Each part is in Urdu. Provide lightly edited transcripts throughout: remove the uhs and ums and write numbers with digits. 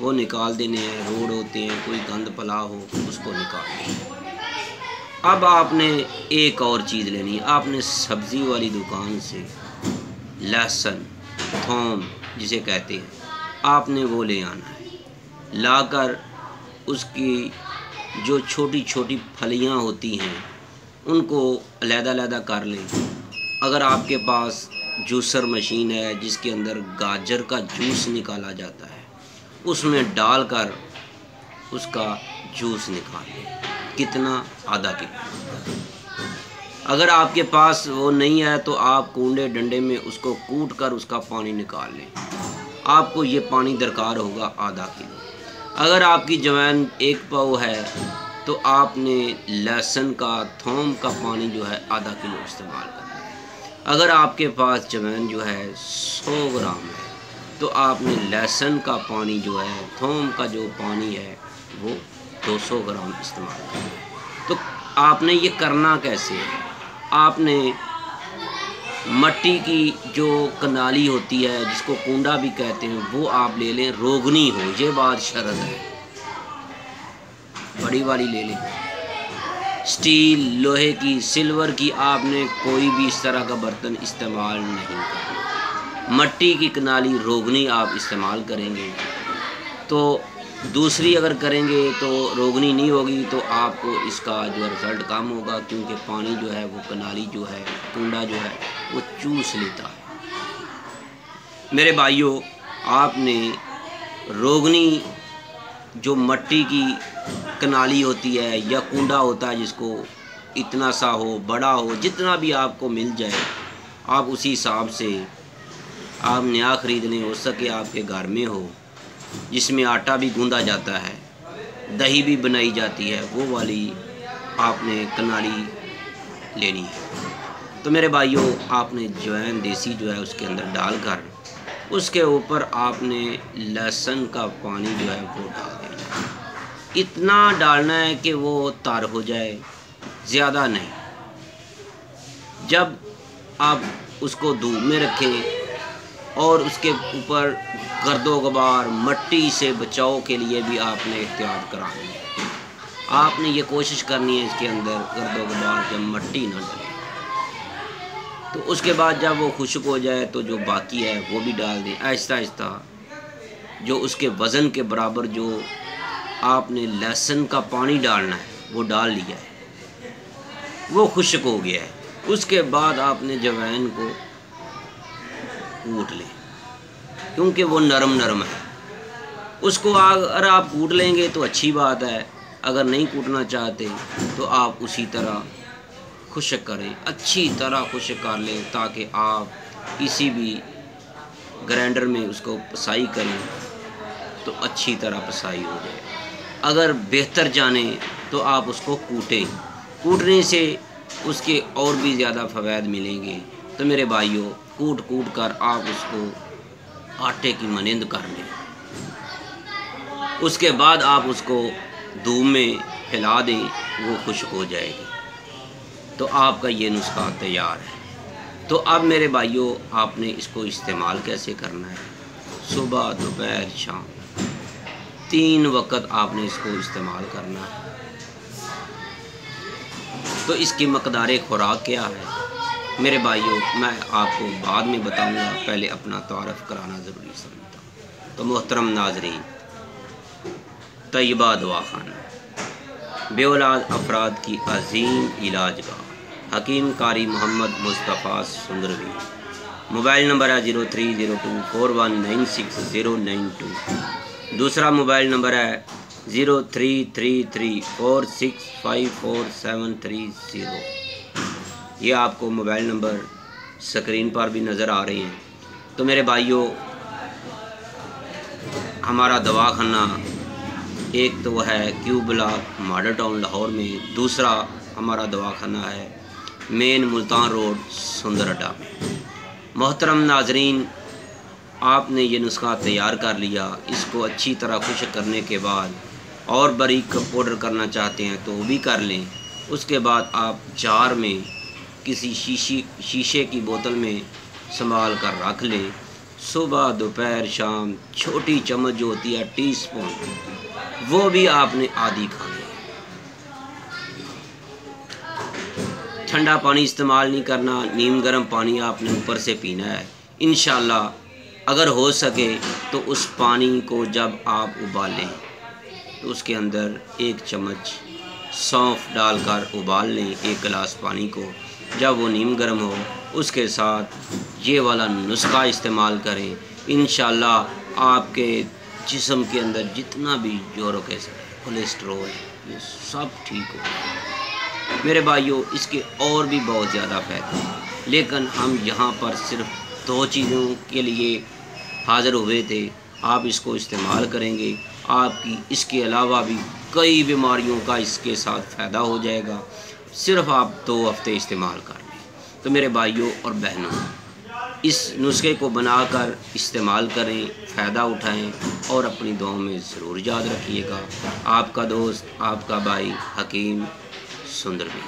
وہ نکال دینے ہیں، روڑ ہوتے ہیں، کوئی گند پلا ہو اس کو نکال دیں۔ اب آپ نے ایک اور چیز لینی ہے، آپ نے سبزی والی دکان سے لہسن، تھوم جسے کہتے ہیں، آپ نے وہ لے آنا ہے، لا کر اس کی جو چھوٹی چھوٹی پھلیاں ہوتی ہیں ان کو علیحدہ علیحدہ کر لیں۔ اگر آپ کے پاس جوسر مشین ہے جس کے اندر گاجر کا جوس نکالا جاتا ہے، اس میں ڈال کر اس کا جوس نکال لیں۔ کتنا؟ آدھا کلو۔ اگر آپ کے پاس وہ نہیں ہے تو آپ کونڈے ڈنڈے میں اس کو کوٹ کر اس کا پانی نکال لیں۔ آپ کو یہ پانی درکار ہوگا آدھا کلو۔ اگر آپ کی جوین 1 پاؤ ہے تو آپ نے لہسن کا، تھوم کا پانی جو ہے آدھا کلو استعمال کرنا ہے۔ اگر آپ کے پاس جوین جو ہے 100 گرام ہے تو آپ نے لہسن کا پانی جو ہے، تھوم کا جو پانی ہے وہ 200 گرام استعمال کرنا ہے۔ تو آپ نے یہ کرنا کیسے ہے؟ آپ نے مٹی کی جو کنالی ہوتی ہے جس کو کنڈا بھی کہتے ہیں وہ آپ لے لیں، روغنی ہو، یہ بات شرط ہے، بڑی والی لے لیں۔ سٹیل، لوہے کی، سلور کی آپ نے کوئی بھی اس طرح کا برتن استعمال نہیں کرنا۔ مٹی کی کنالی روغنی آپ استعمال کریں گے تو دوسری اگر کریں گے تو روغنی نہیں ہوگی تو آپ کو اس کا جو رزلٹ کم ہوگا، کیونکہ پانی جو ہے وہ کنالی جو ہے، کنڈا جو ہے وہ چوس لیتا ہے۔ میرے بھائیوں، آپ نے روغنی جو مٹی کی کنالی ہوتی ہے یا کنڈا ہوتا ہے جس کو اتنا سا ہو، بڑا ہو، جتنا بھی آپ کو مل جائے، آپ اسی حساب سے آپ نیا خرید لیں، ہو سکے آپ کے گھر میں ہو، جس میں آٹا بھی گوندا جاتا ہے، دہی بھی بنائی جاتی ہے، وہ والی آپ نے کنالی لینی ہے۔ تو میرے بھائیوں، آپ نے جوین دیسی جو ہے اس کے اندر ڈال کر اس کے اوپر آپ نے لہسن کا پانی جو ہے وہ ڈال دینا۔ اتنا ڈالنا ہے کہ وہ تر ہو جائے، زیادہ نہیں۔ جب آپ اس کو دھوپ میں رکھیں اور اس کے اوپر گرد و غبار، مٹی سے بچاؤ کے لیے بھی آپ نے احتیاط کرانی ہے۔ آپ نے یہ کوشش کرنی ہے اس کے اندر گرد و غبار جب مٹی نہ ڈلے۔ تو اس کے بعد جب وہ خشک ہو جائے تو جو باقی ہے وہ بھی ڈال دیں آہستہ آہستہ۔ جو اس کے وزن کے برابر جو آپ نے لہسن کا پانی ڈالنا ہے وہ ڈال لیا ہے، وہ خشک ہو گیا ہے۔ اس کے بعد آپ نے جوین کو کوٹ لیں، کیونکہ وہ نرم نرم ہے۔ اس کو اگر آپ کوٹ لیں گے تو اچھی بات ہے، اگر نہیں کوٹنا چاہتے تو آپ اسی طرح خشک کریں، اچھی طرح خشک کر لیں تاکہ آپ کسی بھی گرینڈر میں اس کو پسائی کریں تو اچھی طرح پسائی ہو جائے۔ اگر بہتر جانیں تو آپ اس کو کوٹیں، کوٹنے سے اس کے اور بھی زیادہ فوائد ملیں گے۔ تو میرے بھائیوں، کوٹ کر آپ اس کو آٹے کی مانند کر لیں۔ اس کے بعد آپ اس کو دھوپ میں پھیلا دیں، وہ خشک ہو جائے گی۔ تو آپ کا یہ نسخہ تیار ہے۔ تو اب میرے بھائیوں، آپ نے اس کو استعمال کیسے کرنا ہے؟ صبح، دوپہر، شام، 3 وقت آپ نے اس کو استعمال کرنا ہے۔ تو اس کی مقدار خوراک کیا ہے میرے بھائیوں، میں آپ کو بعد میں بتاؤں گا، پہلے اپنا تعارف کرانا ضروری سمجھتا ہوں۔ تو محترم ناظرین، طیبہ دواخانہ بے اولاد افراد کی عظیم علاج گاہ، حکیم قاری محمد مصطفیٰ سندروی۔ موبائل نمبر ہے 0302419692۔ دوسرا موبائل نمبر ہے 033346544730۔ یہ آپ کو موبائل نمبر سکرین پر بھی نظر آ رہے ہیں۔ تو میرے بھائیوں، ہمارا دواخانہ ایک تو ہے کیو بلاک ماڈل ٹاؤن لاہور میں، دوسرا ہمارا دواخانہ ہے مین ملتان روڈ سندر اڈا میں۔ محترم ناظرین، آپ نے یہ نسخہ تیار کر لیا، اس کو اچھی طرح خشک کرنے کے بعد اور باریک پاؤڈر کرنا چاہتے ہیں تو وہ بھی کر لیں۔ اس کے بعد آپ جار میں کسی شیشے کی بوتل میں سنبھال کر رکھ لیں۔ صبح دوپہر شام چھوٹی چمچ جو ہوتی ہے ٹی سپون، وہ بھی آپ نے آدھی کھانی ہے۔ ٹھنڈا پانی استعمال نہیں کرنا، نیم گرم پانی آپ نے اوپر سے پینا ہے۔ انشاءاللہ اگر ہو سکے تو اس پانی کو جب آپ ابالیں تو اس کے اندر 1 چمچ سونف ڈال کر ابال لیں 1 گلاس پانی کو۔ جب وہ نیم گرم ہو اس کے ساتھ یہ والا نسخہ استعمال کریں، انشاءاللہ آپ کے جسم کے اندر جتنا بھی یورک ایسڈ، کولیسٹرول، یہ سب ٹھیک ہو۔ میرے بھائیوں، اس کے اور بھی بہت زیادہ فائدے ہیں، لیکن ہم یہاں پر صرف 2 چیزوں کے لیے حاضر ہوئے تھے۔ آپ اس کو استعمال کریں گے، آپ کی اس کے علاوہ بھی کئی بیماریوں کا اس کے ساتھ فائدہ ہو جائے گا، صرف آپ 2 ہفتے استعمال کر لیں۔ تو میرے بھائیوں اور بہنوں، اس نسخے کو بنا کر استعمال کریں، فائدہ اٹھائیں اور اپنی دعاؤں میں ضرور یاد رکھیے گا۔ آپ کا دوست، آپ کا بھائی حکیم سندر بھی۔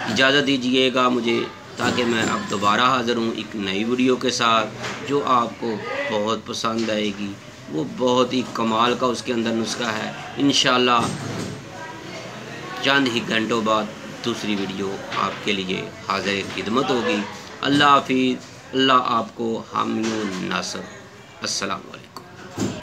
اجازت دیجیے گا مجھے، تاکہ میں اب دوبارہ حاضر ہوں ایک نئی ویڈیو کے ساتھ جو آپ کو بہت پسند آئے گی۔ وہ بہت ہی کمال کا اس کے اندر نسخہ ہے۔ انشاءاللہ چند ہی گھنٹوں بعد دوسری ویڈیو آپ کے لیے حاضر خدمت ہوگی۔ اللہ حافظ، اللہ آپ کو حامی و ناصر۔ السلام علیکم۔